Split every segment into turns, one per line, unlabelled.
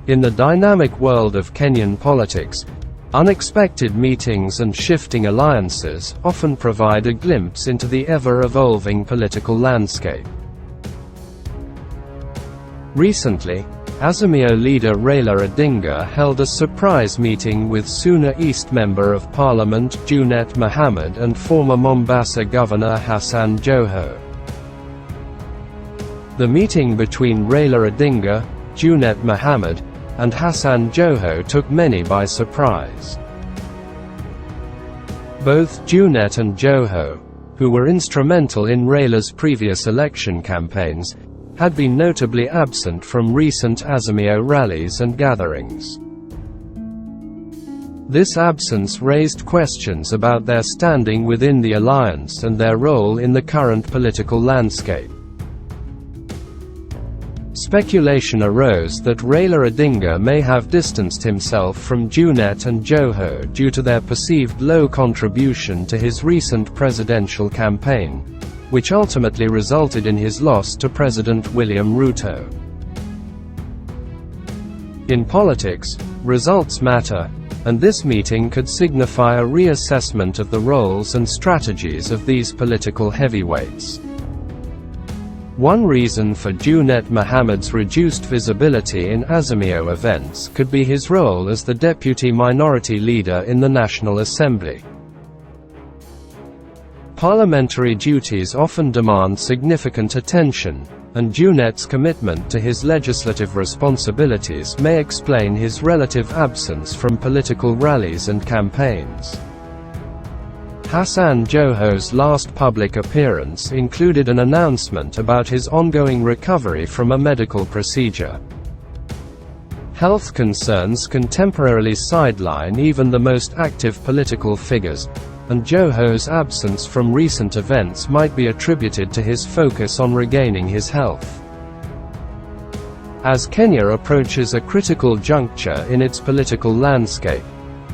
In the dynamic world of Kenyan politics, unexpected meetings and shifting alliances often provide a glimpse into the ever-evolving political landscape. Recently, Azimio leader Raila Odinga held a surprise meeting with Suna East Member of Parliament Junet MOHAMED and former Mombasa Governor HASSAN Joho. The meeting between Raila Odinga, Junet MOHAMED, and HASSAN Joho took many by surprise. Both Junet and Joho, who were instrumental in Raila's previous election campaigns, had been notably absent from recent Azimio rallies and gatherings. This absence raised questions about their standing within the alliance and their role in the current political landscape. Speculation arose that Raila Odinga may have distanced himself from Junet and Joho due to their perceived low contribution to his recent presidential campaign, which ultimately resulted in his loss to President William Ruto. In politics, results matter, and this meeting could signify a reassessment of the roles and strategies of these political heavyweights. One reason for Junet MOHAMED's reduced visibility in Azimio events could be his role as the deputy minority leader in the National Assembly. Parliamentary duties often demand significant attention, and Junet's commitment to his legislative responsibilities may explain his relative absence from political rallies and campaigns. HASSAN Joho's last public appearance included an announcement about his ongoing recovery from a medical procedure. Health concerns can temporarily sideline even the most active political figures, and Joho's absence from recent events might be attributed to his focus on regaining his health. As Kenya approaches a critical juncture in its political landscape,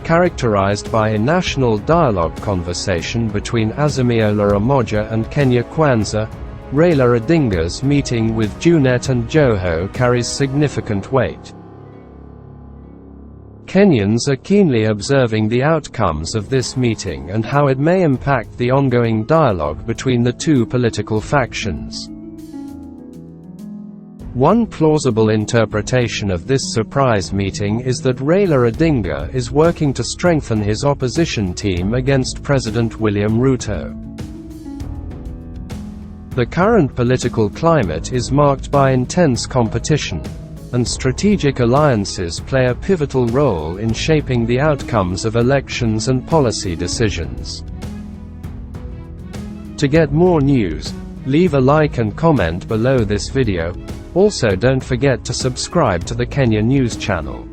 characterized by a national dialogue conversation between Azimio la Umoja and Kenya Kwanza, Raila Odinga's meeting with Junet and Joho carries significant weight. Kenyans are keenly observing the outcomes of this meeting and how it may impact the ongoing dialogue between the two political factions. One plausible interpretation of this surprise meeting is that Raila Odinga is working to strengthen his opposition team against President William Ruto. The current political climate is marked by intense competition, and strategic alliances play a pivotal role in shaping the outcomes of elections and policy decisions. To get more news, leave a like and comment below this video. Also, don't forget to subscribe to the Kenya News channel.